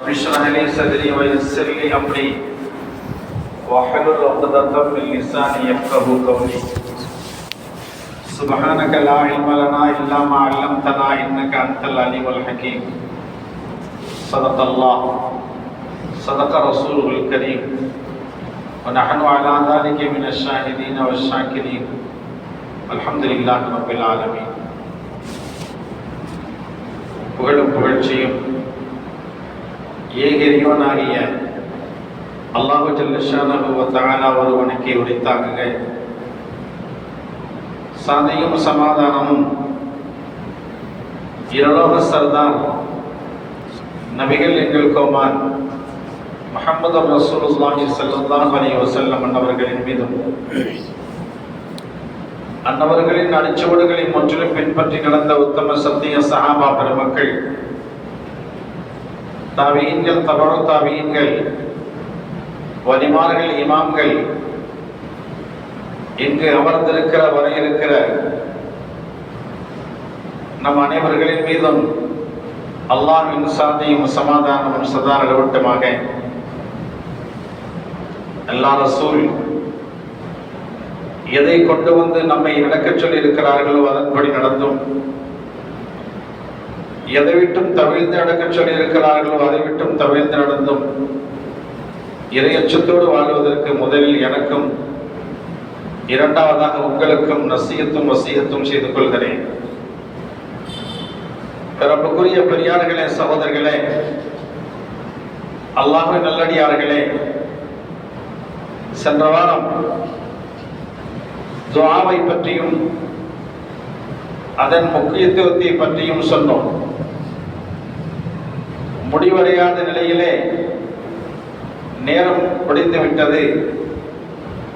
اشرح لي صدري ويسر لي امري واحلل عقدة من لساني يفقهوا قولي سبحانك لا علم لنا الا ما علمتنا انك انت العليم الحكيم صدق الله صدق رسوله الكريم ونحن على ذلك من الشاهدين والشاكرين الحمد لله رب العالمين. புகழும் புகழ்ச்சியும் ஏகரியோனாகிய அல்லாஹு ஜல்ல ஷானஹு வ தஆலா ஒருவனுக்கே உரித்தாகுக. சாந்தியும் சமாதானமும் இரலோக சர்தார் நபிகள் எங்கள் கோமான் முஹம்மது ரசூலுல்லாஹி ஸல்லல்லாஹு அலைஹி வஸல்லம் அன்னவர்களின் மீதும் அன்னவர்களின் அடிச்சுவடுகளை முற்றிலும் பின்பற்றி நடந்த உத்தம சத்திய சஹாபா பெருமக்கள், தாபீன்கள், தபஉ தாபீன்கள், வலிமார்கள், இமாம்கள், இங்கு அமர்ந்திருக்கிற வரை இருக்கிற நம் அனைவர்களின் மீதும் அல்லாஹ்வின் சாந்தியும் சமாதானமும் சதா நிலவட்டுமாக. அல்லாஹ் ரசூல் எதை கொண்டு வந்து நம்மை நடக்கச் சொல்லி இருக்கிறார்களோ அதன்படி நடந்தும், எதை விட்டும் தவிழ்ந்து நடக்கச் சொல்லி இருக்கிறார்களோ அதை விட்டும் தவிழ்ந்து நடந்தும் இறையச்சத்தோடு வாழ்வதற்கு முதலில் எனக்கும் இரண்டாவதாக உங்களுக்கும் நசியத்தும் வசியத்தும் செய்து கொள்கிறேன். பிறப்புக்குரிய பெரியார்களே, சகோதரர்களே, அல்லாஹ்வின் நல்லடியார்களே, சென்ற வாரம் துஆவை பற்றியும் அதன் முக்கியத்துவத்தை பற்றியும் சொன்னோம். முடிவடையாத நிலையிலே நேரம் முடிந்து விட்டது.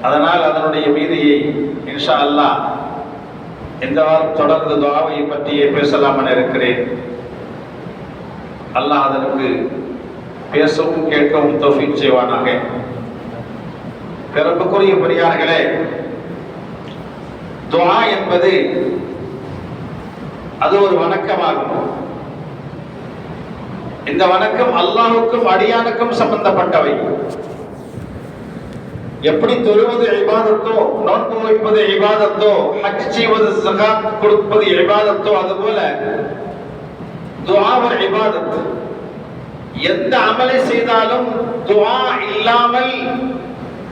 அதனால் அதனுடைய மீதியை இன்ஷா அல்லாஹ் இந்த வாரம் தொடர்ந்து துஆவை பற்றியே பேசலாம் என இருக்கிறேன். அல்லாஹ் அதற்கு பேசவும் கேட்கவும் தௌஃபீக் செய்வானாக. பிறப்புக்குரிய பெரியார்களே, துஆ என்பது அது ஒரு வணக்கமாகும். இந்த வணக்கம் அல்லாஹ்வுக்கும் அடியானுக்கும் சம்பந்தப்பட்டவை. எப்படி தொழுவது இபாதத்தோ, நோன்பு வைப்பது இபாதத்தோ, ஹஜ் செய்வது, ஸகாத் கொடுப்பது இபாதத்தோ, அதுபோல துஆ ஒரு இபாதத். எந்த அமலை செய்தாலும் துஆ இல்லாமல்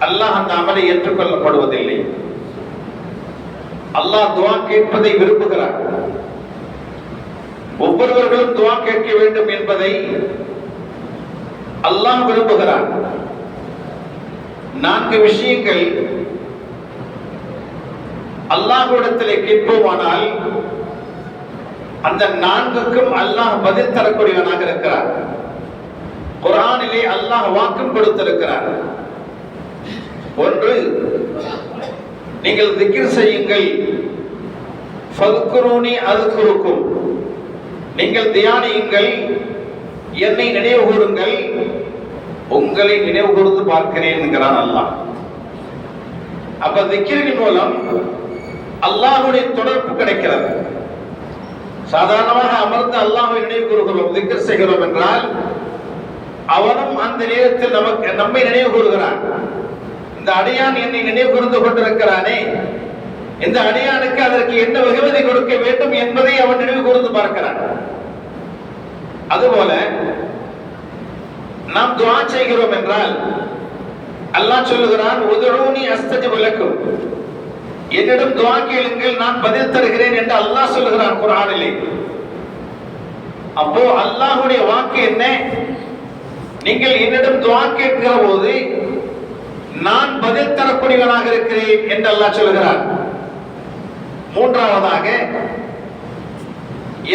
அல்லாஹ் அந்த அமலை ஏற்றுக்கொள்ளப்படுவதில்லை. அல்லாஹ் துஆ கேட்பதை விரும்புகிறார். ஒவ்வொருவர்களும் துஆ கேட்க வேண்டும் என்பதை அல்லாஹ் விரும்புகிறார். 4 விஷயங்கள் அல்லாஹ்விடத்திலே கேட்போமானால் அந்த 4க்கும் அல்லாஹ் பதில் தரக்கூடியவனாக இருக்கிறார். குர்ஆனிலே அல்லாஹ் வாக்கும் கொடுத்திருக்கிறார். ஒன்று, நீங்கள் திக்ர் செய்யுங்கள், ஃபத்குரூனி அஸ்குருக்கும், நீங்கள் தியானியுங்கள், என்னை நினைவு கூறுங்கள், உங்களை நினைவு கூர்ந்து பார்க்கிறேன் என்கிறான் அல்லாஹ். அப்ப திக்ரின் மூலம் அல்லாஹ்வுடைய தொடர்பு கிடைக்கிறது. சாதாரணமாக அமர்ந்து அல்லாஹ்வை நினைவு கூறுகிறோம், திக்ர் செய்கிறோம் என்றால் அவனும் அந்த நேரத்தில் நம்மை நினைவு கூறுகிறான். இந்த அடியான் என்னை நினைவு கூர்ந்து கொண்டிருக்கிறானே, இந்த அடியானுக்கு அதற்கு என்ன வெகுமதி கொடுக்க வேண்டும் என்பதை அவன் நினைவு கூர்ந்து பார்க்கிறான். அதுபோல நாம் துஆ செய்கிறோம் என்றால் அல்லாஹ் சொல்லுகிறான், உதுஊனி அஸ்தஜிப் லக்கும், என்னிடம் துஆ கேளுங்கள், நான் பதில் தருகிறேன் என்று அல்லாஹ் சொல்லுகிறான் குர்ஆனிலே. அப்போ அல்லாஹ்வுடைய வாக்கு என்ன? நீங்கள் என்னிடம் துஆ கேட்கிற போது நான் பதில் தரக்கூடியவனாக இருக்கிறேன் என்று அல்லாஹ் சொல்லுகிறார். மூன்றாவதாக,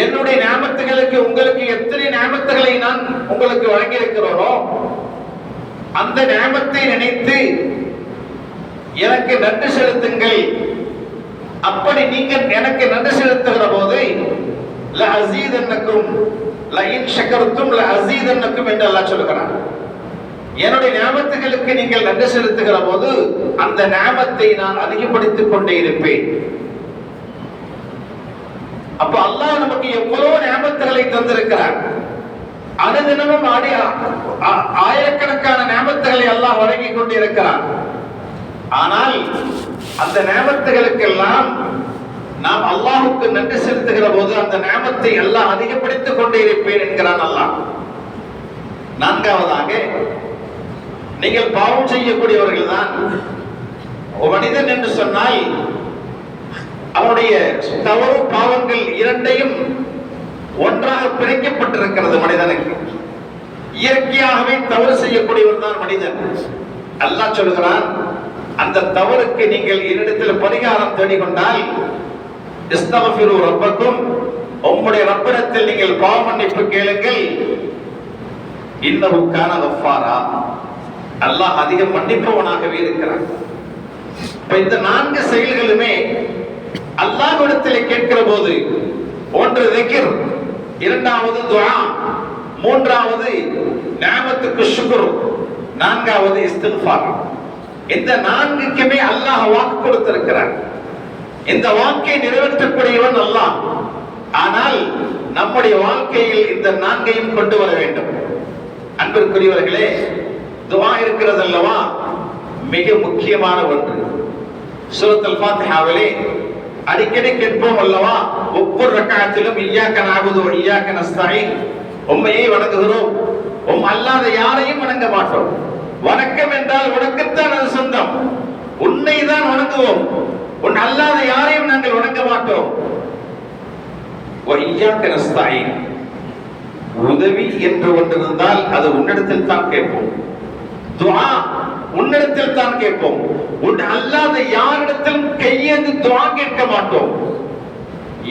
என்னுடைய நியாமத்துகளுக்கு உங்களுக்கு எத்தனை நியாமத்துகளை நான் உங்களுக்கு வழங்கியிருக்கிறேனோ அந்த நியாமத்தை நினைத்து எனக்கு நன்றி செலுத்துங்கள். அப்படி நீங்கள் எனக்கு நன்றி செலுத்துகிற போது லஅஸீதன்னக்கும் லஇன் ஷக்கர்தும் லஅஸீதன்னக்கும் என்று அல்லாஹ் சொல்லுகிறான். என்னுடைய நியாமத்துகளுக்கு நீங்கள் நன்றி செலுத்துகிற போது அந்த நியாமத்தை நான் அதிகப்படுத்திக் கொண்டே இருப்பேன். அப்ப அல்லாஹ் நமக்கு எவ்வளவு நியாமத்துகளை தந்திருக்கிறார். அனுதினமும் ஆயிரக்கணக்கான நேமத்துகளை அல்லாஹ் வழங்கிக் கொண்டிருக்கிறான். ஆனால் அந்த நேமத்துகளுக்கெல்லாம் நாம் அல்லாஹுக்கு நன்றி செலுத்துகிற போது அந்த நேமத்தை அல்லாஹ் அதிகப்படுத்திக் கொண்டே இருப்பேன் என்கிறான் அல்லாஹ். நான்காவதாக, நீங்கள் பாவம் செய்யக்கூடியவர்கள் தான். மனிதன் என்று சொன்னால் அவனுடைய தவறு பாவங்கள் இரண்டையும் ஒன்றாக பிரிக்கப்பட்டிருக்கிறது. மனிதனுக்கு இயற்கையாகவே தவறு செய்யக்கூடியவர் தான் மனிதன். அல்லாஹ் சொல்கிறான், அந்த தவறுக்கு நீங்கள் என்னிடத்தில் பரிகாரம் தேடிக்கொண்டால் இஸ்தக்ஃபிரு ரப்பக்கும், உம்முடைய ரப்பிடத்தில் நீங்கள் பாவ மன்னிப்பு கேளுங்கள். இன்னஹு கான கஃபாரா, அல்லாஹ் அதிக மன்னிப்பவனாகவே இருக்கிறான். இந்த நான்கு செயல்களுமே அல்லாஹ்விடத்தில் கேட்கிற போது, ஒன்று திக்ர், இரண்டாவது துஆ, மூன்றாவது நிஅமத்துக்கு ஷுக்ர், நான்காவது இஸ்திக்ஃபார். இந்த நான்குக்குமே அல்லாஹ் வாக்கு கொடுத்திருக்கிறார். இந்த வாக்கை நிறைவேற்றக்கூடியவன் அல்லாஹ். ஆனால் நம்முடைய வாழ்க்கையில் இந்த நான்கையும் கொண்டு வர வேண்டும். அன்பிற்குரியவர்களே, துஆ இருக்கிறது அல்லவா, மிக முக்கியமான ஒன்று. சூரத்துல் ஃபாத்திஹாவிலே அடிக்கடி கேட்போம் அல்லவா, ஒவ்வொரு ரக்அத்திலும் இய்யாக நஅபுது வ இய்யாக நஸ்தஈன், உம்மையே வணங்குகிறோம், அல்லாத யாரையும் வணங்க மாட்டோம். வணக்கம் என்றால் உனக்குத்தான் அது சொந்தம், உன்னை தான் வணங்குவோம், உன் அல்லாத யாரையும் நாங்கள் வணங்க மாட்டோம். வ இய்யாக நஸ்தஈன், உதவி என்று ஒன்று இருந்தால் அது உன்னிடத்தில் தான் கேட்போம். துஆ உன்னிடத்தில் தான் கேட்போம். உன் அல்லாத யாரிடத்திலும் கையேந்தி துஆ கேட்க மாட்டோம்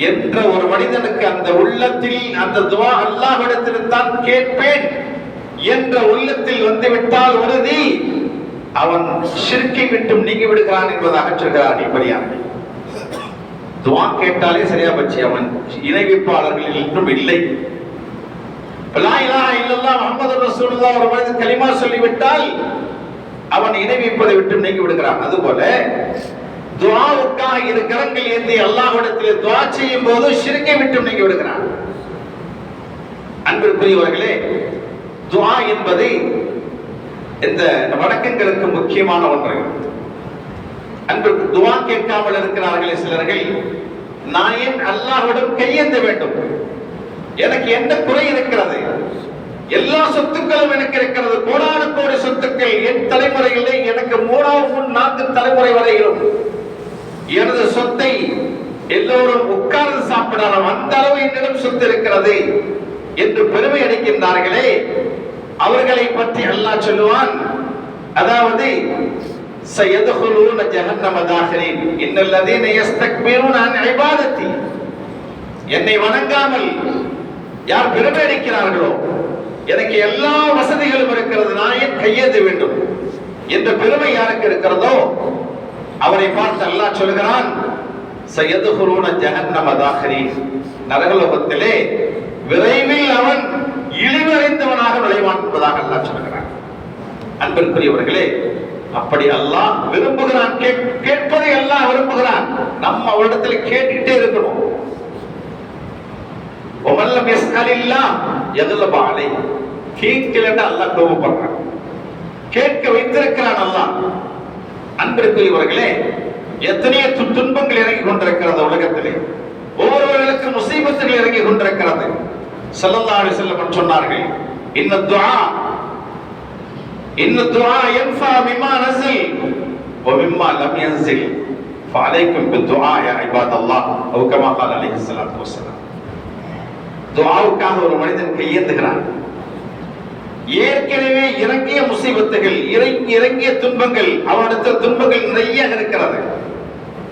என்ற ஒரு மனிதனுக்கு அந்த உள்ளத்தில் அந்த துஆ அல்லாஹ்விடத்தில் தான் கேட்பேன் என்ற உள்ளத்தில் வந்துவிட்டால் உறுதி அவன் ஷிர்க்கை விட்டு நீங்கி விடுகிறான் என்பதாக சொல்கிறார்கள் பெரியார்கள். துஆ கேட்டாலே சரியா பட்சி, அவன் இணை வைப்பாளர்கள் என்றும் இல்லை. லா இலாஹ இல்லல்லாஹ் முஹம்மது ரசூலுல்லாஹ் ஒரு மனிதன் கலிமா சொல்லிவிட்டால் அவன் இணை வைப்பதை விட்டு நீங்கி விடுகிறான். அதுபோல துஆவுக்காக இரு கரங்கள் ஏந்தி அல்லாஹ்விடத்தில் துஆ செய்யும் போது ஷிர்க்கை விட்டு நீங்கி விடுகிறான். அன்பிற்குரியவர்களே, துஆ என்பது இந்த வணக்கங்களுக்கு முக்கியமான ஒன்று. அன்பிற்கு துஆ கேட்காமல் இருக்கிறார்களே சிலர்கள், நான் ஏன் அல்லாஹ்விடம் கையேந்த வேண்டும்? எனக்கு என்ன குறை இருக்கிறது? எல்லா சொத்துக்களும் எனக்கு இருக்கிறது, கோடான கோடி சொத்துக்கள். என் தலைமுறையிலே எனக்கு 3 4 தலைமுறை வரையிலும் எனது சொத்தை எல்லோரும் உட்கார்ந்து சாப்பிடலாம், அந்த அளவு என்னிடம் சொத்து இருக்கிறது என்று பெருமை அடிக்கின்றார்களே, அவர்களை பற்றி அல்லாஹ் சொல்லுவான், அதாவது சயதுகுலூன ஜஹன்னம தாஹிரீன் இன்னல்லதீன யஸ்தக்பிரூன அன் இபாதத்தி, என்னை வணங்காமல் யார் பெருமை அடிக்கிறார்களோ, எனக்கு எல்லா வசதிகளும் இருக்கிறது, நான் ஏன் கையேந்த வேண்டும் என்ற பெருமை யாருக்கு இருக்கிறதோ அவரை பார்த்து அல்லாஹ் சொல்கிறான், சயதுகுலூன ஜஹன்னம தாஹிரீன், நரகலோகத்திலே விரைவில் அவன் இழிவடைந்தவனாக நுழைவான் என்பதாக அல்லாஹ் சொல்கிறான். அன்பிற்குரியவர்களே, அப்படி அல்லாஹ் விரும்புகிறான், கேட்பதை அல்லாஹ் விரும்புகிறான். நம்ம அவரிடத்தில் கேட்டுட்டே இருக்கணும். ஒமல்லம் யஸ்அலில்லாஹ் யக்லப அலைஹி, கேட்கலன்னா அல்லாஹ் கோபப்படுறான். கேட்க வைத்திருக்கிறான் அல்லாஹ். அன்பிற்குரியவர்களே, எத்தனையோ துன்பங்கள் இறங்கி கொண்டிருக்கிறது உலகத்திலே, ஒவ்வொருவர்களுக்கு முசீபத்துகள் இறங்கி கொண்டிருக்கிறது. ஸல்லல்லாஹு அலைஹி வஸல்லம் சொன்னார்கள், இன்ன துஆ யன்ஃபா மிமா நஸல் வ மிமா லம் யன்ஸில் ஃபஅலைக்கும் பித்துஆ யா இபாதல்லாஹ் அவ் கமா قال அலைஹி ஸலாத்து வஸலாம். துஆவுக்காக ஒரு மனிதன் கையேந்துகிறான். ஏற்கனவே இறங்கிய முசீபத்துகள், இறங்கிய துன்பங்கள், அவனிடத்தில் துன்பங்கள் நிறைய இருக்கிறது.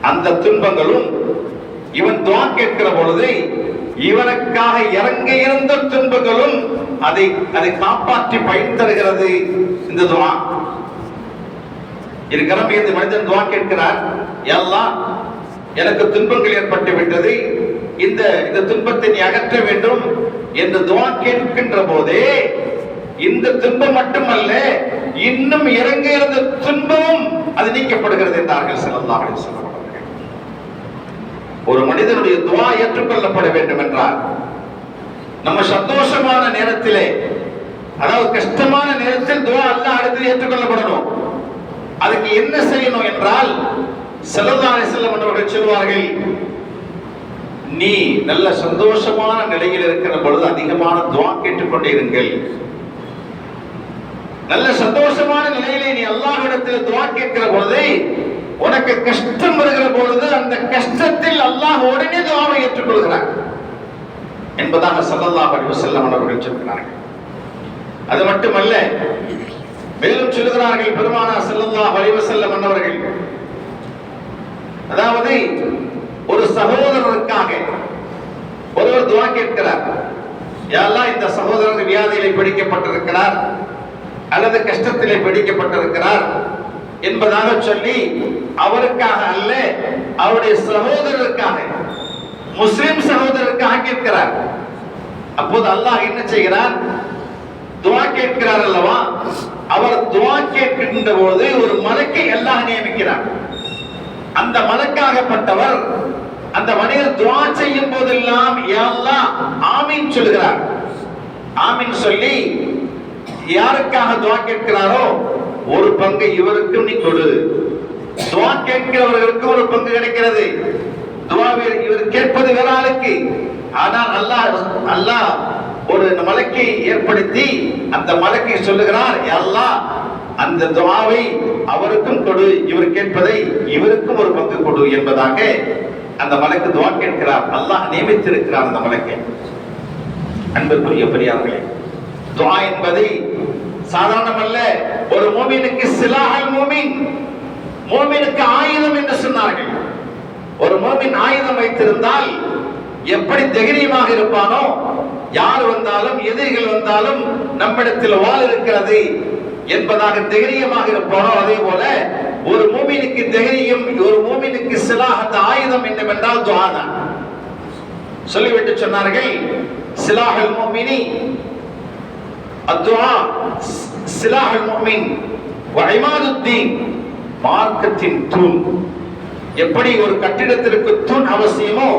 அந்த துன்பங்களும் இவன் துஆ கேட்கிற பொழுது இவனுக்காக இறங்க இருந்த துன்பங்களும் அதை காப்பாற்றி பயன் தருகிறது இந்த துஆ. இருக்கிற மனிதன் துஆ கேட்கிறார், யா அல்லாஹ் எனக்கு துன்பங்கள் ஏற்பட்டு விட்டது, இந்த துன்பத்தை நீ அகற்ற வேண்டும் என்று துஆ கேட்கின்ற போதே இந்த துன்பம் மட்டுமல்ல, இன்னும் இறங்க இருந்த துன்பமும் அது நீக்கப்படுகிறது என்றார்கள் ஸல்லல்லாஹு அலைஹி வஸல்லம். ஒரு மனிதனுடைய துஆ ஏற்றுக்கொள்ளப்பட வேண்டும் என்றால் நம்ம சந்தோஷமான நேரத்திலே, அதாவது கஷ்டமான நேரத்தில் துஆ அல்லாஹ் இடத்தில் ஏற்றுக்கொள்ளப்படணும். அதுக்கு என்ன செய்யணும் என்றால், ஸல்லல்லாஹு அலைஹி வஸல்லம் அவர்கள் சொல்வார்கள், நீ நல்ல சந்தோஷமான நிலையில் இருக்கிற பொழுது அதிகமான துஆ கேட்டுக்கொண்டே இருங்கள். நல்ல சந்தோஷமான நிலையிலே நீ அல்லாஹ்விடத்தில் துஆ கேட்கிற பொழுது, உனக்கு கஷ்டம் வருகிற பொழுது அந்த கஷ்டத்தில் அல்லாஹ் உடனே துஆவை ஏற்றுக்கொள்கிறார் என்பதாக ஸல்லல்லாஹு அலைஹி வஸல்லம் அவர்கள் சொல்கிறார்கள். அது மட்டுமல்ல, மேலும் சொல்கிறார்கள் பெருமானார் ஸல்லல்லாஹு அலைஹி வஸல்லம் அவர்கள், அதாவது ஒரு சகோதரருக்காக ஒருவர் துஆ கேட்கிறார். யா அல்லாஹ், இந்த சகோதரர் வியாதியிலே பிடிக்கப்பட்டிருக்கிறார் அல்லது கஷ்டத்திலே பிடிக்கப்பட்டிருக்கிறார் என்பதாக சொல்லி அவருக்காக அல்ல, அவருடைய சகோதரருக்காக, முஸ்லிம் சகோதரருக்காக கேட்கிறார். அப்போது அல்லாஹ் என்ன செய்கிறார்? துஆ கேட்கிறார் அல்லவா, அவர் துஆ கேட்கின்ற போது ஒரு மலக்கை அல்லாஹ் நியமிக்கிறார். அந்த மலக்காகப்பட்டவர் அந்த மனிதர் துஆ செய்யும் போதெல்லாம் யா அல்லாஹ் ஆமீன் சொல்கிறார். ஆமீன் சொல்லி யாருக்காக துஆ கேட்கிறாரோ ஒரு பங்கு இவருக்கும் நீ கொடு. துஆ கேட்கிறவர்களுக்கு ஒரு பங்கு கிடைக்கிறது. துஆவை இவர் கேட்பது வேற ஆளுக்கு. ஆனால் அல்லாஹ் ஒரு மலக்கை ஏற்படுத்தி அந்த மலக்கை சொல்லுகிறார், யா அல்லாஹ் அந்த துஆவை அவருக்கும் கொடு, இவர் கேட்பதை இவருக்கும் ஒரு பங்கு கொடு என்பதாக அந்த மலக்கு துஆ கேட்கிறார். அல்லாஹ் நியமித்திருக்கிறார் அந்த மலக்கை. அன்பிற்குரிய பெரியார்களே, துஆ என்பது சாதாரணமல்ல. ஒரு மூமினுக்கு சிலாஹல் மூமின், மூமினுக்கு ஆயுதம் என்று சொன்னார்கள். ஒரு மூமின் ஆயுதம் வைத்திருந்தால் எப்படி தைரியமாக இருப்பானோ, யார் வந்தாலும் எதிரிகள் வந்தாலும் நம்மிடத்தில் வாள் இருக்கிறது என்பதாக தைரியமாக இருப்பானோ, அதே போல ஒரு மூமினுக்கு தைரியம், ஒரு மூமினுக்கு சிலாஹ், அந்த ஆயுதம் என்னவென்றால் துஆ தான். சொல்லிவிட்டு சொன்னார்கள், சிலாஹுல் மூமினி அத்துஆ சிலாஹுல் முஃமின் வ இமாதுத்தீன், மார்க்கத்தின் தூண். எப்படி ஒரு கட்டிடத்திற்கு தூண் அவசியமோ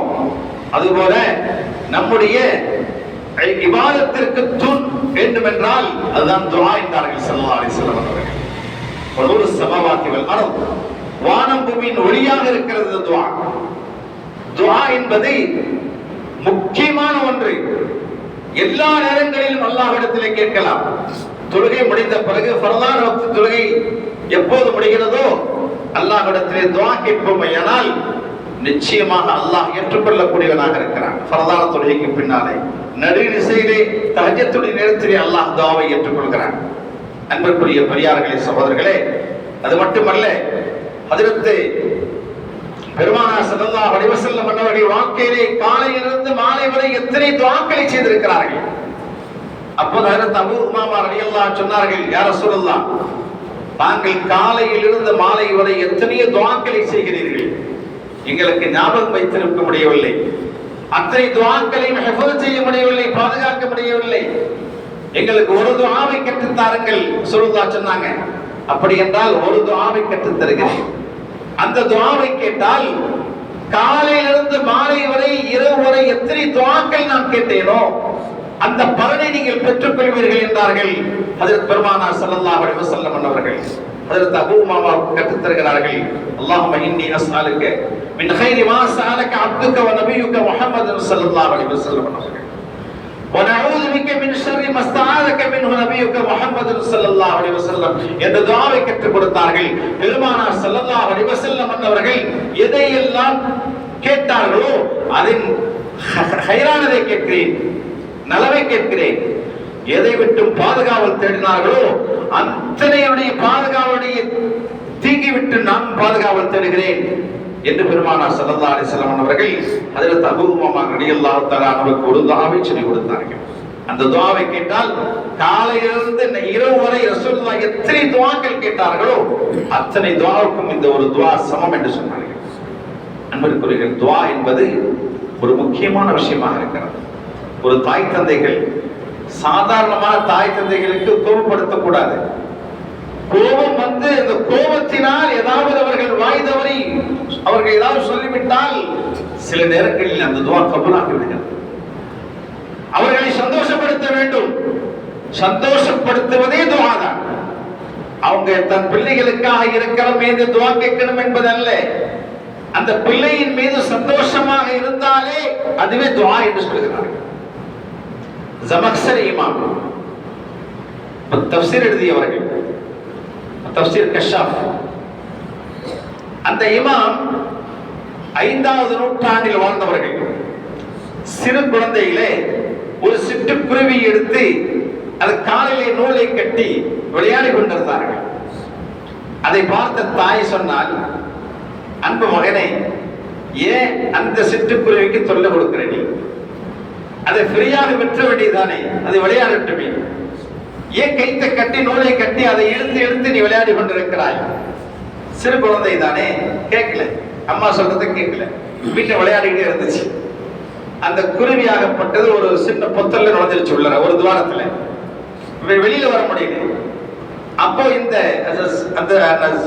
அதுபோல நம்முடைய இபாதத்திற்கு தூண் வேண்டும் என்றால் அதுதான் துஆ என்றார்கள் ஸல்லல்லாஹு அலைஹி வஸல்லம் அவர்கள். வனூரு ஸமாவாத்தி வல் அர்த், வானம் பூமியின் ஒளியாக இருக்கிறது துஆ. துஆ என்பது முக்கியமான ஒன்று. எல்லா நேரங்களிலும் அல்லாஹ்விடத்திலே கேட்கலாம். தொழுகை முடிந்த பிறகு ஃபர்லான வக்த் தொழுகை எப்போது முடிகிறதோ அல்லாஹ்விடத்திலே துஆ கேட்போமேயானால் நிச்சயமாக அல்லாஹ் ஏற்றுக்கொள்ளக்கூடியவனாக இருக்கிறான். ஃபர்லான தொழுகைக்கு பின்னாலே நடுநிசையிலே தஹஜ்ஜுடைய நேரத்திலே அல்லாஹ் துஆவை ஏற்றுக்கொள்கிறான். அன்பிற்குரிய பெரியார்களே, சகோதரர்களே, அது மட்டுமல்ல, ஹஜ்ரத் பெருமானார் ஸல்லல்லாஹு அலைஹி வஸல்லம் அவர்களுடைய வாழ்க்கையிலே காலையிலிருந்து மாலை வரை எத்தனை துஆக்களை செய்திருக்கிறார்கள். அப்போது ஹஜ்ரத் அபூ உமாமா ரலியல்லாஹு அன்ஹு சொன்னார்கள், யா ரசூலல்லாஹ், தாங்கள் காலையிலிருந்து மாலை வரை எத்தனை துஆக்களை செய்கிறீர்கள், எங்களுக்கு ஞாபகம் வைத்திருக்க முடியவில்லை. அத்தனை துஆக்களையும் ஹிஃப்ஸ் செய்ய முடியவில்லை, பாதுகாக்க முடியவில்லை. எங்களுக்கு ஒரு துஆவை கற்றுத் தாருங்கள் ரசூலுல்லாஹ் சொன்னாங்க. அப்படி என்றால் ஒரு துஆவை கற்றுத் தருகிறேன். அந்த துஆவை கேட்டால் காலையிலிருந்து மாலை வரை இரவு வரை எத்தனை துஆக்கள் நான் கேட்டேனோ அந்த பலனை நீங்கள் பெற்றுக் கொள்வீர்கள் என்றார்கள் ஹஜ்ரத் பெருமானார் ஸல்லல்லாஹு அலைஹி வஸல்லம் அவர்கள். ஹஜ்ரத் அபூ உமாமா கற்றுத் தருகிறார்கள், அல்லாஹும்ம இன்னி அஸ்அலுக மின் கைரி மா ஸஅலக அப்துக வ நபியுக முஹம்மது ஸல்லல்லாஹு அலைஹி வஸல்லம் அவர்கள், வ நஊது பிக மின் ஷர்ரி மா ஸ்தஆதக மின்ஹு நபியுக முஹம்மது ஸல்லல்லாஹு அலைஹி வஸல்லம் என்ற துஆவை கற்றுக் கொடுத்தார்கள். பெருமானார் ஸல்லல்லாஹு அலைஹி வஸல்லம் அவர்கள் எதையெல்லாம் கேட்டார்களோ அதின் ஹைரானதை கேட்கிறேன், நலவை கேட்கிறேன். எதை விட்டும் பாதுகாவல் தேடினார்களோ அத்தனையுடைய பாதுகாவலுடைய தீங்கி விட்டு நான் பாதுகாவல் தேடுகிறேன் என்று பெருமானார் ஸல்லல்லாஹு அலைஹி வஸல்லம் அவர்கள் ஹஜ்ரத் அபூ உமாமா ரலியல்லாஹு தஆலா அவருக்கு ஒரு துஆவை சொல்லிக் கொடுத்தார்கள். அந்த துஆவை கேட்டால் காலையிலிருந்து இரவு வரை ரசூலுல்லாஹ் எத்தனை துஆக்கள் கேட்டார்களோ அத்தனை துஆவுக்கும் இந்த ஒரு துஆ சமம் என்று சொன்னார்கள். அன்பிற்குரிய துஆ என்பது ஒரு முக்கியமான விஷயமாக இருக்கிறது. ஒரு தாய் தந்தைகள் சாதாரணமான தாய் தந்தைகளுக்கு கோபப்படுத்தக்கூடாது. கோபம் வந்து இந்த கோபத்தினால் ஏதாவது அவர்கள் வாய் தவறி அவர்கள் ஏதாவது சொல்லிவிட்டால் சில நேரங்களில் அந்த துஆ கபூலாகி விடுகிறது. அவர்களை சந்தோஷப்படுத்த வேண்டும். சந்தோஷப்படுத்துவதே துஆ தான். அவங்க தன் பிள்ளைகளுக்காக இருக்கிறோம் என்று துஆ கேட்கணும் என்பதல்ல. அந்த பிள்ளையின் மீது சந்தோஷமாக இருந்தாலே அதுவே துஆ என்று சொல்கிறார்கள். ஜமக்ஸரி இமாம் தஃப்சீர் எழுதியவர்கள், தஃப்சீர் கஷ்ஷாஃப். அந்த இமாம் 5வது நூற்றாண்டில் வாழ்ந்தவர்கள். சிறு குழந்தையிலே ஒரு சிட்டுக்குருவி எடுத்து அது காலிலே நூலை கட்டி விளையாடி கொண்டிருந்தார்கள். அதை பார்த்த தாய் சொன்னால், அன்பு மகனே, ஏன் அந்த சிட்டுக்குருவிக்கு தொல்லை கொடுக்கிற நீ? அதை ஃப்ரீயாக விற்ற வேண்டியதானே, அது விளையாடட்டுமே. ஏன் கைத்தை கட்டி நூலை கட்டி அதை இழுத்து இழுத்து நீ விளையாடி கொண்டிருக்கிறாய்? சிறு குழந்தை தானே, கேட்கல, அம்மா சொல்றதை கேட்கல, வீட்டை விளையாடிக்கிட்டே இருந்துச்சு. அந்த குருவியாகப்பட்டது ஒரு சின்ன பொத்தல்ல நுழைஞ்சிருச்சு உள்ள ஒரு துவாரத்துல, வெளியில வர முடியல. அப்போ இந்த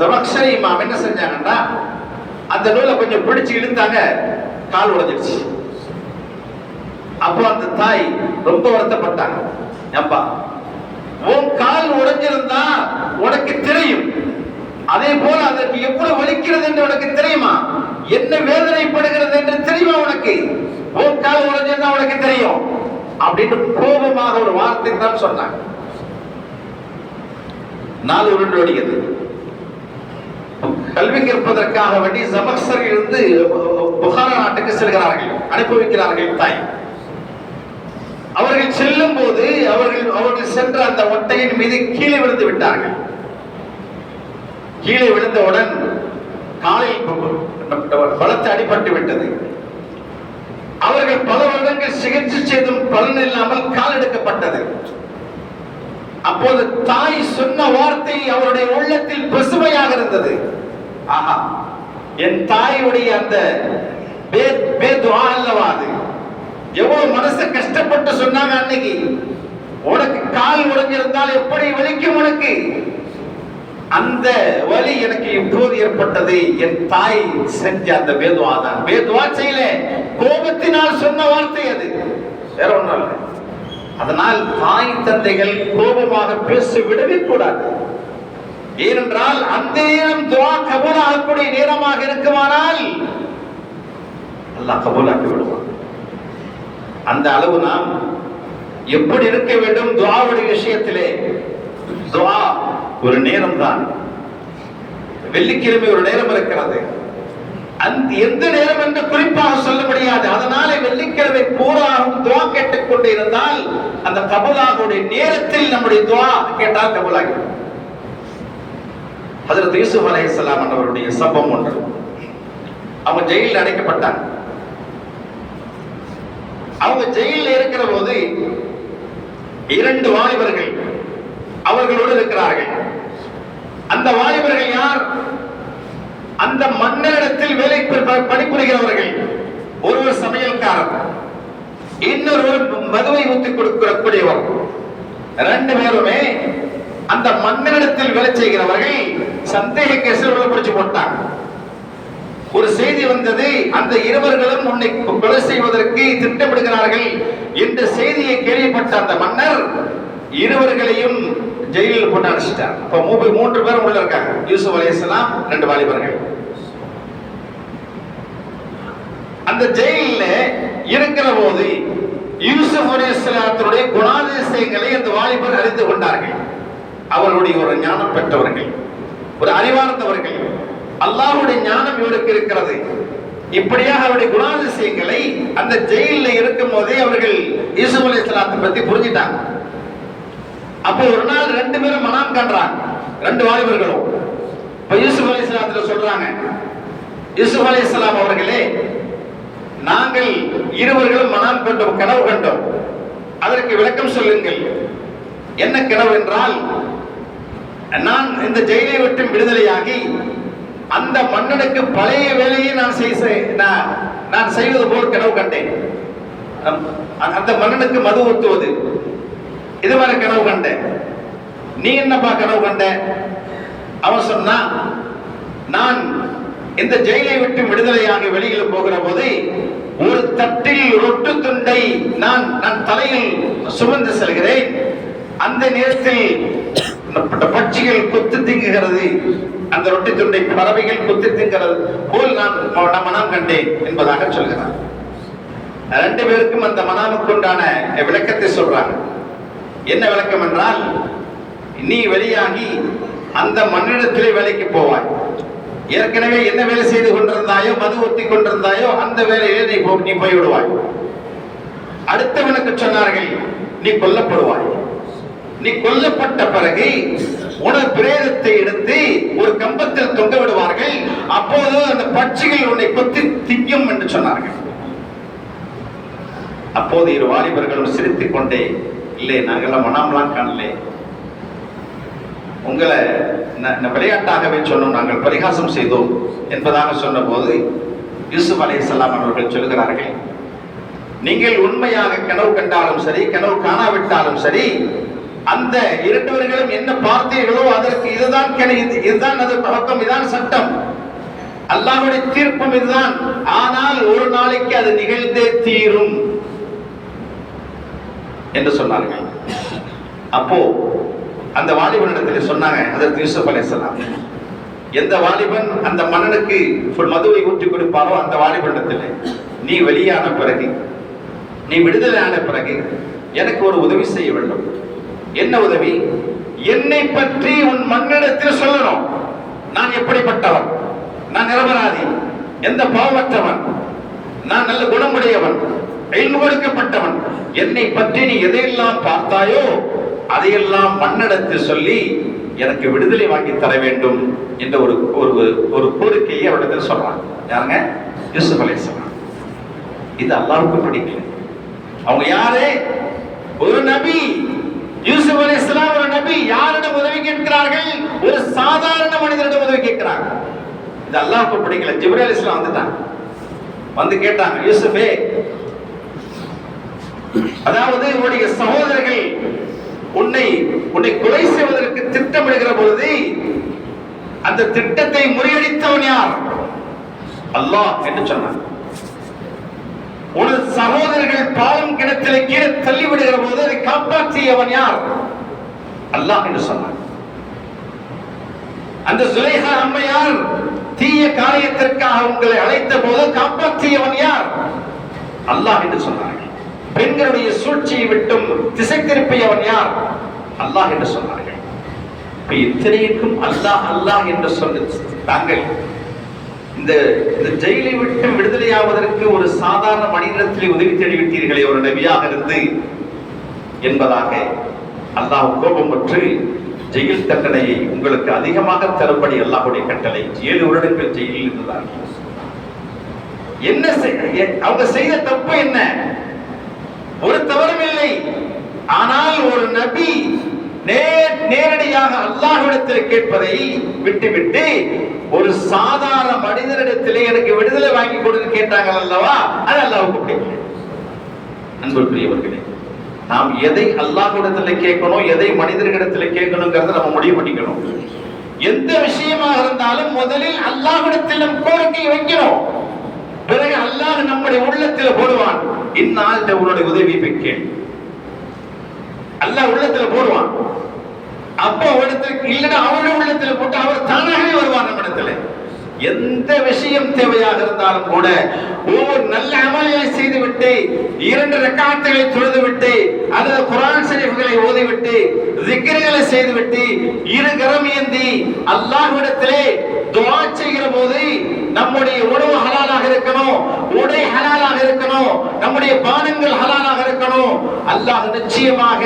ஜமக்ஸரி இமாம் என்ன செஞ்சாங்கன்னா, அந்த நூலை கொஞ்சம் பிடிச்சு இழுத்தாங்க, கால் உடைஞ்சிருச்சு. அப்போ அந்த தாய் ரொம்ப வருத்தப்பட்டாங்க. அப்பா, உன் கால் உடைஞ்சிருந்தா உனக்கு தெரியும், அதே போல அதற்கு எவ்வளவு வலிக்கிறது என்று உனக்கு தெரியுமா? என்ன வேதனைப்படுகிறது என்று தெரியுமா உனக்கு? உன் கால் உடைஞ்சிருந்தா உனக்கு தெரியும் அப்படின்னு கோபமாக ஒரு வார்த்தை தான் சொன்னாங்க. நாள் உருண்டு ஓடியது. கல்வி கற்பதற்காக வேண்டி ஜமக்ஸரில் இருந்து புகாரா நாட்டுக்கு செல்கிறார்கள், அனுப்பி வைக்கிறார்கள் தாய். அவர்கள் செல்லும் போது அவர்கள் சென்ற அந்த ஒட்டையின் மீது கீழே விழுந்து விட்டார்கள். கீழே விழுந்தவுடன் காலில் பலத்த அடிபட்டு விட்டது. அவர்கள் பல வருடங்கள் சிகிச்சை செய்தும் பலன் இல்லாமல் கால் எடுக்கப்பட்டது. அப்போது தாய் சொன்ன வார்த்தை அவருடைய உள்ளத்தில் பசுமையாக இருந்தது. ஆஹா, என் தாயுடைய அந்த துஆ அல்லவா அது? எவ்வளவு மனசு கஷ்டப்பட்டு சொன்னாங்க அன்னைக்கு. உனக்கு கால் உடைஞ்சிருந்தால் எப்படி வலிக்கும் உனக்கு? அந்த வலி எனக்கு இப்போது ஏற்பட்டது. என் தாய் செஞ்ச அந்த பேதுவா தான். பேதுவா செய்யல, கோபத்தினால் சொன்ன வார்த்தை அது, வேற ஒன்றும் இல்லை. அதனால் தாய் தந்தைகள் கோபமாக பேச விடவே கூடாது. ஏனென்றால் அந்த நேரம் துஆ கபூலாகக்கூடிய நேரமாக இருக்குமானால் அல்லாஹ் கபூலாக்கி விடுவான். அந்த அளவு நாம் எப்படி இருக்க வேண்டும் துஆவுடைய விஷயத்திலே? துஆ ஒரு நேரம் தான். வெள்ளிக்கிழமை ஒரு நேரம் இருக்கிறது, அந்த எந்த நேரம் என்று குறிப்பாக சொல்ல முடியாது. அதனால வெள்ளிக்கிழமை பூராவும் துஆ கேட்டுக் கொண்டு இருந்தால் அந்த கபூலாகுடைய நேரத்தில் நம்முடைய துஆ கேட்டால் கபூலாகிவிடும். ஹஜ்ரத் யூசுப் அலைஹிஸ்ஸலாம் அவருடைய சம்பவம் ஒன்று. அவங்க ஜெயிலில் அடைக்கப்பட்டாங்க. அவங்க ஜெயிலில் இருக்கிற போது 2 வாலிபர்கள் அவர்களோடு இருக்கிறார்கள். அந்த வாலிபர்கள் யார்? அந்த மன்னரிடத்தில் வேலை பணிபுரிகிறவர்கள். ஒருவர் சமையல்காரர், இன்னொருவர் மதுவை ஊற்றி கொடுக்கக்கூடியவர். 2 பேருமே அந்த மன்னரிடத்தில் வேலை செய்கிறவர்கள். சந்தேக கேசில் பிடிச்சு போட்டாங்க. ஒரு செய்தி வந்தது, அந்த இருவர்களும் உன்னை கொலை செய்வதற்கு திட்டமிடுகிறார்கள் என்ற செய்தியை கேள்விப்பட்ட அந்த மன்னர் இருவர்களையும் ஜெயிலில் போட்டு அடைச்சிட்டார். அப்ப 3 பேரும் உள்ள இருக்காங்க. யூசுப் அலைஹிஸ்ஸலாம், 2 வாலிபர்கள். அந்த ஜெயிலில் இருக்கிற போது யூசுப் அலைஹிஸ்ஸலாத்துடைய குணாதிசயங்களை அந்த வாலிபர் அறிந்து கொண்டார்கள். அவர்களுடைய ஒரு ஞானம் பெற்றவர்கள், ஒரு அறிவார்ந்தவர்கள். அல்லாஹ்வுடைய ஞானம் இவருக்கு இருக்கிறது. இப்படியாக அவருடைய குணாதிசயங்களை அந்த ஜெயிலில் இருக்கும் போதே அவர்கள் யூசுப் அலைஹிஸ்ஸலாத்தை பத்தி புரிஞ்சிட்டாங்க. அப்போ ஒரு நாள் 2 பேரும் மனம் காண்றாங்க, 2 வாலிபர்களும். இப்ப யூசுப் அலைஹிஸ்ஸலாத்துல சொல்றாங்க, யூசுப் அலைஹிஸ்ஸலாம் அவர்களே, நாங்கள் இருவர்களும் மனம் கண்டோம், கனவு கண்டோம், அதற்கு விளக்கம் சொல்லுங்கள். என்ன கனவு என்றால், நான் இந்த ஜெயிலை விட்டு விடுதலையாகி அந்த மன்னனுக்கு பழைய வேலையை நான் செய்வது போல் கனவு கண்டேன். அந்த மன்னனுக்கு மது ஊத்துவது, இது மாதிரி கனவு கண்டேன். நீ என்னப்பா கனவு கண்ட? அவன் சொன்னா, நான் இந்த ஜெயிலை விட்டு விடுதலையாக வெளியில் போகிற போது ஒரு தட்டில் ரொட்டு துண்டை நான் தலையில் சுமந்து செல்கிறேன். அந்த நேரத்தில் பட்சிகள் கொத்து திங்குகிறது, அந்த ரொட்டி துண்டை பறவைகள் கொத்து திங்கிறது போல் நான் மனம் கண்டேன் என்பதாக சொல்கிறார். ரெண்டு பேருக்கும் அந்த மனாமுக்கு உண்டான விளக்கத்தை சொல்றாங்க. என்ன விளக்கம் என்றால், நீ வெளியாகி அந்த மண்ணிடத்திலே வேலைக்கு போவாய். ஏற்கனவே என்ன வேலை செய்து கொண்டிருந்தாயோ, மது ஊத்தி கொண்டிருந்தாயோ, அந்த வேலையிலே நீ போய்விடுவாய். அடுத்தவனுக்கு சொன்னார்கள், நீ கொல்லப்படுவாய். நீ கொல்லப்பட்ட பிறகு உனது பிரேதத்தை எடுத்து ஒரு கம்பத்தில் தொங்க விடுவார்கள். அப்போது அந்த பட்சிகள் உன்னை கொத்தி திங்கும் என்று சொன்னார்கள். அப்போது இரு வாலிபர்களும் சிரித்துக் கொண்டே, இல்லை நாங்கெல்லாம் மனாம்லாம் காணல, உங்களை விளையாட்டாகவே சொன்னோம், நாங்கள் பரிகாசம் செய்தோம் என்பதாக சொன்ன போது யூசுப் அலைஹிஸ்ஸலாம் அவர்கள் சொல்கிறார்கள், நீங்கள் உண்மையாக கனவு கண்டாலும் சரி, கனவு காணாவிட்டாலும் சரி, அந்த இரண்டுவர்களும் என்ன பார்த்தீர்களோ அதற்கு இதுதான் அது பழக்கம், இதுதான் சட்டம், அல்லாஹ்வுடைய தீர்ப்பும் இதுதான். ஆனால் ஒரு நாளைக்கு அது நிகழ்ந்தே தீரும் என்று சொன்னார்கள். அப்போ அந்த வாலிபனிடத்தில் சொன்னாங்க அதற்கு யூசுப் அலைஹிஸ்ஸலாம், எந்த வாலிபன் அந்த மன்னனுக்கு மதுவை ஊற்றி கொடுப்பாரோ அந்த வாலிபனிடத்தில், நீ வெளியான பிறகு, நீ விடுதலை ஆன பிறகு எனக்கு ஒரு உதவி செய்ய வேண்டும். என்ன உதவி? என்னை பற்றி உன் மன்னிடத்தில் சொல்லணும். நான் எப்படிப்பட்டவன், நான் நிரபராதி, எந்த பாவமற்றவன், நான் நல்ல குணமுடையவன், இல்மு கொடுக்கப்பட்டவன். என்னை பற்றி நீ எதையெல்லாம் பார்த்தாயோ அதையெல்லாம் மன்னிடத்தில் சொல்லி எனக்கு விடுதலை வாங்கி தர வேண்டும் என்ற ஒரு கோரிக்கையை அவரிடத்தில் சொல்றாங்க. யாருங்க? யூசுப் அலைஹிஸ்ஸலாம். இது அல்லாஹ்வுக்கு பிடிக்கல. அவங்க யாரு? ஒரு நபி. யூசுப் அலைஹிஸ்ஸலாம் ஒரு நபி. யாரிடம் உதவி கேட்கிறார்கள்? ஒரு சாதாரண மனிதரிடம் உதவி கேட்கிறாங்க. இது அல்லாஹ்வுக்கு பிடிக்கல. ஜிப்ரீல் அலைஹிஸ்ஸலாம் வந்துட்டாங்க, வந்து கேட்டாங்க, யூசுஃபே, அதாவது உன்னுடைய சகோதரர்கள் உன்னை கொலை செய்வதற்கு திட்டமிடுகிற பொழுது அந்த திட்டத்தை முறியடித்தவன் யார்? அல்லாஹ் என்று சொன்னார். உனது சகோதரர்கள் பாலும் கிணற்றிலே கீழே தள்ளிவிடுகிற போது அதை காப்பாற்றியவன் யார்? அல்லாஹ் என்று சொன்னார். அந்த சுலைஹா அம்மையார் தீய காரியத்திற்காக உங்களை அழைத்த போது காப்பாற்றியவன் யார்? அல்லாஹ் என்று சொன்னார்கள். பெண்களுடைய சூழ்ச்சியை விட்டும் திசை திருப்பியவன் யார்? அல்லாஹ் என்று சொன்னார்கள். இத்தனைக்கும் அல்லாஹ் அல்லாஹ் என்று சொல்லி தாங்கள் இந்த ஜெயிலை விட்டு விடுதலையாவதற்கு ஒரு சாதாரண மனிதத்தில் உதவி தேடிவிட்டீர்களே ஒரு நபியாக இருந்து என்பதாக அல்லாஹ் கோபமுற்று ஜெயில் தண்டனையை உங்களுக்கு அதிகமாக தரும்படி அல்லாஹ்வுடைய கட்டளை. 7 வருடங்கள் ஜெயிலில் இருந்தார்கள். என்ன அவங்க செய்த தப்பு என்ன? ஒரு தவறும் இல்லை. ஆனால் ஒரு நபி நேரடியாக அல்லாஹ்விடத்தில் கேட்பதை விட்டுவிட்டு ஒரு சாதாரண மனிதனிடத்திலே எனக்கு விடுதலை வாங்கி கொடுத்து கேட்டாங்க அல்லவா, அது அல்லாஹ்வுக்கு பிடிக்கல. அன்புக்குரியவர்களே, நாம் எதை அல்லாஹ்விடத்தில் கேட்கணும், எதை மனிதர்களிடத்தில் கேட்கணுங்கிறத நம்ம முடிவு பண்ணிக்கணும். எந்த விஷயமாக இருந்தாலும் முதலில் அல்லாஹ்விடத்தில் நம் கோரிக்கை வைக்கணும். பிறகு அல்லாஹ் நம்முடைய உள்ளத்தில் போடுவான், இந்நாள் உன்னுடைய உதவி பெற்றேன், அல்லாஹ் உள்ளத்தில் போடுவான். அப்போ அவரிடத்தில் இல்லைன்னா அவருடைய உள்ளத்தில் போட்டு அவர் தானாகவே வருவார் நம்ம இடத்துல. எந்த விஷயம் தேவையாக இருந்தாலும் கூட ஒவ்வொரு நல்ல அமல்களை செய்துவிட்டு 2 ரக்காத்துகளை தொழுதுவிட்டு அல்லது குர்ஆன் ஷரீஃப்களை ஓதிவிட்டு zikர்களை செய்துவிட்டு 2 கரம் ஏந்தி அல்லாஹ்விடத்திலே துஆ செய்கிற போது நம்முடைய உணவு ஹலாலாக இருக்கணும், உடை ஹலாலாக இருக்கணும், நம்முடைய பானங்கள் ஹலாலாக இருக்கணும். அல்லாஹ் நிச்சயமாக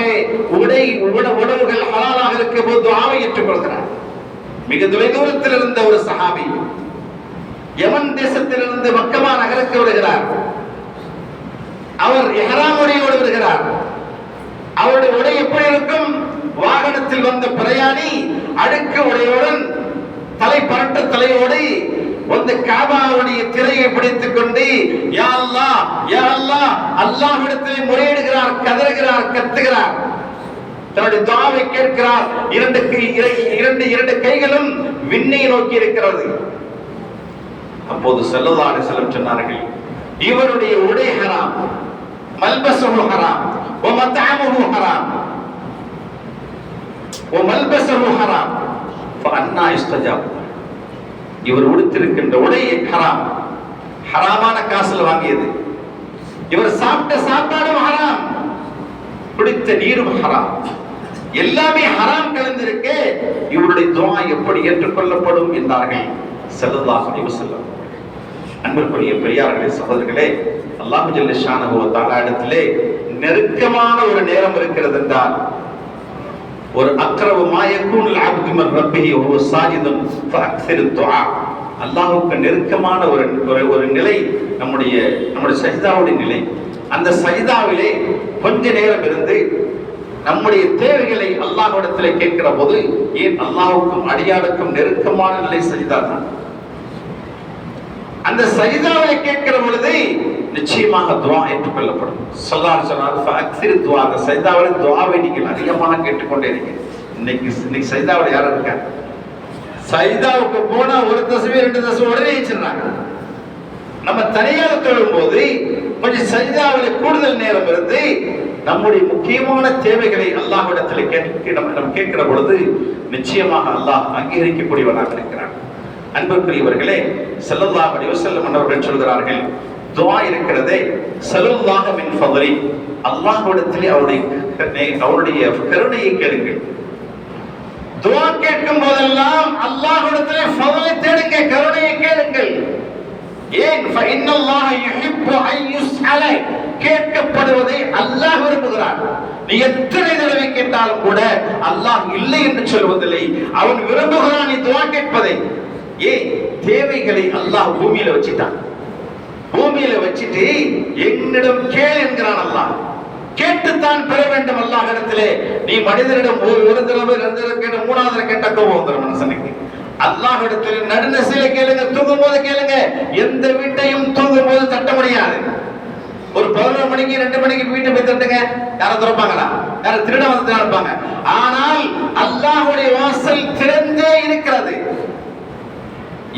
உணவுகள் ஹலாலாக இருக்கும் போது துஆவை ஏற்றுக்கொள்கிறார். மிக தொலைதூரத்தில் இருந்த ஒரு சஹாபி யமன் தேசத்திலிருந்து மக்கமா நகருக்கு வருகிறார். அவர் இஹ்ராம் உடையோடு வருகிறார். அவருடைய உடை எப்படி இருக்கும்? வாகனத்தில் வந்த பிரயாணி அடுக்கு உடையுடன் தலை பரட்ட தலையோடு வந்து காபாவுடைய திரையை பிடித்துக் கொண்டு யா அல்லாஹ் யா அல்லாஹ் அல்லாஹ்விடத்தில் முறையிடுகிறார், கதறுகிறார், கத்துகிறார், தன்னுடைய துஆவை கேட்கிறார். இரண்டு கைகளும் விண்ணை நோக்கி இருக்கிறது. அப்போது ஸல்லல்லாஹு அலைஹி வஸல்லம் சொன்னார்கள், இவருடைய உடை ஹராம், மல்பஸுஹு ஹராம், வ மத்அமுஹு ஹராம், வ மல்பஸுஹு ஹராம், ஃபஅன்னா யுஸ்தஜாபு. இவர் உடுத்திருக்கின்ற உடை ஹராம், ஹராமான காசுல வாங்கியது. இவர் சாப்பிட்ட சாப்பாடும் ஹராம், குடித்த நீரும் ஹராம், எல்லாமே ஹராம் கலந்திருக்கு. இவருடைய துஆ எப்படி ஏற்றுக்கொள்ளப்படும் என்றார்கள் ஸல்லல்லாஹு அலைஹி வஸல்லம். அன்பிற்குரிய பெரியார்களே, சகோதரர்களே, அல்லாஹ் ஜல்ல ஷானஹு வ தஆலா இடத்திலே நெருக்கமான ஒரு நேரம் இருக்கிறது என்றால், ஒரு அக்ரவு மா யகூனுல் அப்து மின் ரப்பிஹி வ ஹுவ சாஜிதுன் ஃபஅக்ஸிரு துஆ. அல்லாஹ்வுக்கு நெருக்கமான ஒரு நிலை நம்முடைய சஜ்தாவுடைய நிலை. அந்த சஜ்தாவிலே கொஞ்ச நேரம் இருந்து நம்முடைய தேவைகளை அல்லாஹ்விடத்தில் கேட்கிற போது, ஏன் அல்லாஹ்வுக்கும் அடியாருக்கும் நெருக்கமான நிலை சஜ்தா தான். அந்த சஜ்தாவை கேட்கிற பொழுது நிச்சயமாக துஆ ஏற்றுக்கொள்ளப்படும். ஸல்லல்லாஹு அலைஹி வஸல்லம் ஃபஅக்ஸிரு துஆ. அந்த சஜ்தாவில் துஆவை நீங்கள் அதிகமாக கேட்டுக்கொண்டே இருங்க. இன்னைக்கு சஜ்தாவில் யாரும் இருக்காங்க? சஜ்தாவுக்கு போனா ஒரு தஸ்பீஹ் 2 தஸ்பீஹ் உடனே வச்சிருக்காங்க. நம்ம தனியாக தொழும் போது கொஞ்சம் சஜ்தாவில் கூடுதல் நேரம் இருந்து நம்முடைய முக்கியமான தேவைகளை அல்லாஹ்விடத்தில் கேட்கிற பொழுது நிச்சயமாக அல்லாஹ் அங்கீகரிக்கக்கூடியவனாக இருக்கிறான். அன்புக்குரியவர்களே, ஸல்லல்லாஹு அலைஹி வஸல்லம் அவர்கள் சொல்கிறார்கள், துஆ இருக்கிறதே ஸல்லல்லாஹு மின் ஃபضலி, அல்லாஹ்விடத்தில் அவருடைய கருணையை கேளுங்கள். துஆ கேட்கும் போதெல்லாம் அல்லாஹ்விடத்தில் ஃபضலை தேடுங்க, கருணையை கேளுங்கள். ஏன்? ஃபஇன்னல்லாஹ யுஹிப்பு அன் யுஸ்அல, கேட்கப்படுவதை அல்லாஹ் விரும்புகிறான். நீ எத்தனை தடவை கேட்டாலும் கூட அல்லாஹ் இல்லை என்று சொல்வதில்லை, அவன் விரும்புகிறான் நீ துஆ கேட்பதை. ஏன்? தேவைகளை அல்லாஹ் பூமியில வச்சிட்டான். பூமியில வச்சிட்டு என்னிடம் கேள் என்கிறான் அல்லாஹ். கேட்டுத்தான் பெற வேண்டும் அல்லாஹ் இடத்திலே. நீ மனிதனிடம் ஒரு தடவை 2 தடவை கேட்ட 3வது கேட்ட கோபம் வந்துடும் மனுஷனுக்கு. அல்லாஹ் இடத்துல நடுநிசையில கேளுங்க, தூங்கும் போது கேளுங்க. எந்த வீட்டையும் தூங்கும் போது தட்ட முடியாது. ஒரு 11 மணிக்கு 2 மணிக்கு வீட்டை போய் தட்டுங்க, யாரை திறப்பாங்களா? யார திருட வந்து திறப்பாங்க. ஆனால் அல்லாஹ்வுடைய வாசல் திறந்தே இருக்கிறது.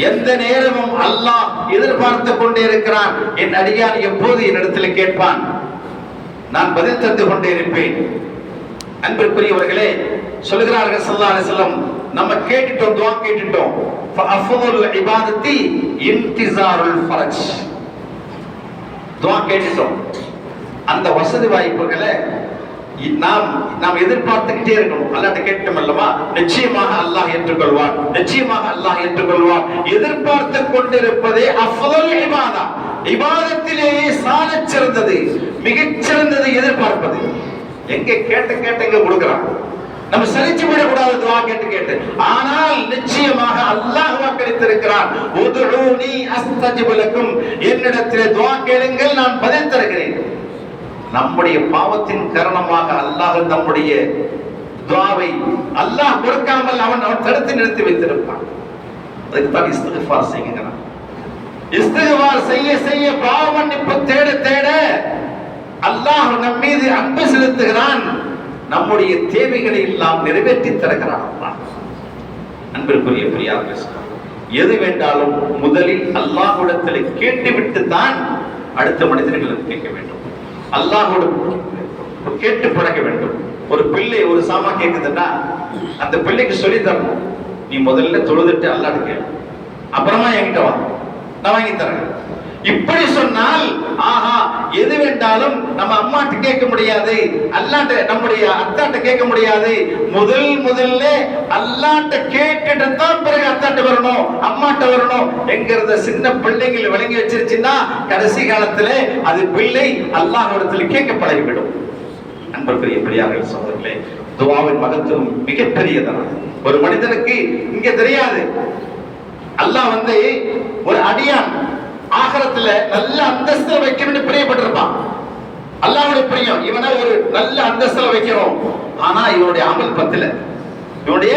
எந்த நேரமும் அல்லாஹ் எதிர்பார்த்து கொண்டே இருக்கிறான். என் அடியான் எப்போது என்னிடத்தில் கேட்பான், நான் பதில் தந்து கொண்டே இருப்பேன். அன்பிற்குரியவர்களே, சொல்கிறார்கள் ஸல்லல்லாஹு அலைஹி வஸல்லம், நம்ம கேட்டுட்டோம், துஆ கேட்டுட்டோம். ஃபஅஃதலுல் இபாதத்தி இன்திஸாருல் ஃபரஜ். துஆ கேட்டுட்டோம், அந்த வசதி வாய்ப்புகளை நாம் எதிர்பார்த்துக்கிட்டே இருக்கணும். அல்லாஹ்ட்ட கேட்டோம் அல்லவா, நிச்சயமாக அல்லாஹ் ஏற்றுக்கொள்வான், நிச்சயமாக அல்லாஹ் ஏற்றுக்கொள்வான். எதிர்பார்த்து கொண்டிருப்பதே அஃதல் இபாதா, இபாதத்திலேயே சாலச் சிறந்தது, மிகச் சிறந்தது எதிர்பார்ப்பது. எங்க கேட்ட எங்க கொடுக்கிறான். நம்ம சலிச்சு விடக்கூடாது துஆ கேட்டு. ஆனால் நிச்சயமாக அல்லாஹ் வாக்களித்திருக்கிறான், உதுஊனி அஸ்தஜிபு லக்கும், என்னிடத்திலே துஆ கேளுங்கள், நான் பதில் தருகிறேன். நம்முடைய பாவத்தின் காரணமாக அல்லாஹ் நம்முடைய துஆவை அல்லாஹ் கொடுக்காமல் அவன் தடுத்து நிறுத்தி வைத்திருப்பான். அதுக்கு தான் இஸ்திக்ஃபார் செய்கிறான். இஸ்திக்ஃபார் செய்ய பாவ மன்னிப்பு தேட அல்லாஹ் நம் மீது அன்பு செலுத்துகிறான். நம்முடைய தேவைகளை எல்லாம் நிறைவேற்றி தருகிறான் அல்லாஹ். அன்பிற்குரிய பெரியார்களே, எது வேண்டாலும் முதலில் அல்லாஹ்விடத்தில் கேட்டுவிட்டு தான் அடுத்த மனிதர்களுக்கு கேட்க வேண்டும். அல்லாஹ்வோடு கேட்டு பழக வேண்டும். ஒரு பிள்ளை ஒரு சாமா கேட்குதுன்னா அந்த பிள்ளைக்கு சொல்லி தரணும், நீ முதல்ல தொழுதுட்டு அல்லாஹ்ட்ட கேளு, அப்புறமா என்கிட்ட வா, நான் வாங்கி தரேன். இப்படி சொன்னால் ஆஹா, எது வேண்டாலும் நம்ம அம்மாட்ட கேட்க முடியாது, அல்லாஹ்ட்ட நம்முடைய அத்தாட்ட கேட்க முடியாது. முதல்ல அல்லாஹ்ட்ட கேட்டுட்டு தான் பிறகு அத்தாட்ட வரணும், அம்மாட்ட வரணும் என்கிறத சின்ன பிள்ளைகள் விளங்கி வச்சிருச்சுன்னா கடைசி காலத்துல அது பிள்ளை அல்லாஹ்விடத்தில் கேட்க பழகிவிடும். அன்புக்குரிய பெரியார்கள், சகோதரர்களே, துஆவின் மகத்துவம் மிகப்பெரியதான. ஒரு மனிதனுக்கு இங்க தெரியாது, அல்லாஹ் ஒரு அடியான் ஆகிரத்துல நல்ல அந்தஸ்துல வைக்கணும்னு பிரியப்பட்டிருப்பான். அல்லாஹ்வுடைய பிரியம், இவனை ஒரு நல்ல அந்தஸ்துல வைக்கிறோம். ஆனா இவனுடைய அமல் பத்தல, இவனுடைய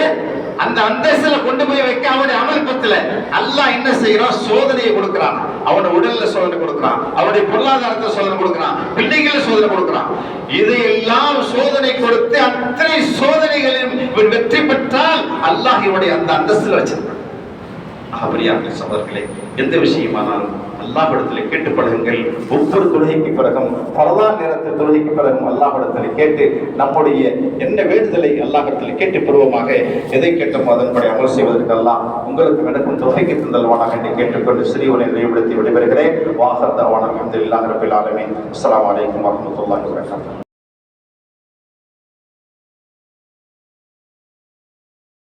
அந்த அந்தஸ்துல கொண்டு போய் வைக்க அவனுடைய அமல் பத்தல. அல்லாஹ் என்ன செய்யறான்? சோதனையை கொடுக்கிறான். அவனுடைய உடல்ல சோதனை கொடுக்கிறான், அவனுடைய பொருளாதாரத்தை சோதனை கொடுக்கிறான், பிள்ளைகளை சோதனை கொடுக்கிறான். இதையெல்லாம் சோதனை கொடுத்து அத்தனை சோதனைகளிலும் இவன் வெற்றி பெற்றால் அல்லாஹ் இவனுடைய அந்த அந்தஸ்துல வச்சிருக்கான். அப்படியாக சகோதரர்களே, எந்த விஷயமானாலும் அல்லாஹ்விடத்தில் கேட்டு பழகுங்கள். ஒவ்வொரு தொழுகைக்கு பிறகும், பரதான் நேரத்தில் தொழுகைக்கு பிறகும் அல்லாஹ்விடத்தில் கேட்டு நம்முடைய என்ன வேண்டுதலை அல்லாஹ்விடத்தில் கேட்டு பெறுவோமாக. எதை கேட்டோமோ அதன்படி அமல் செய்வதற்கு அல்லாஹ் உங்களுக்கு நடக்கும் தொகைக்கு தந்தல்வானாக என்று கேட்டுக்கொண்டு சிறியவனை நினைவுபடுத்தி விடைபெறுகிறேன். வாஹர் தஅவானா அல்ஹம்துலில்லாஹி ரப்பில் ஆலமீன். அஸ்ஸலாமு அலைக்கும் வரஹ்மத்துல்லாஹி வபரகாத்துஹு.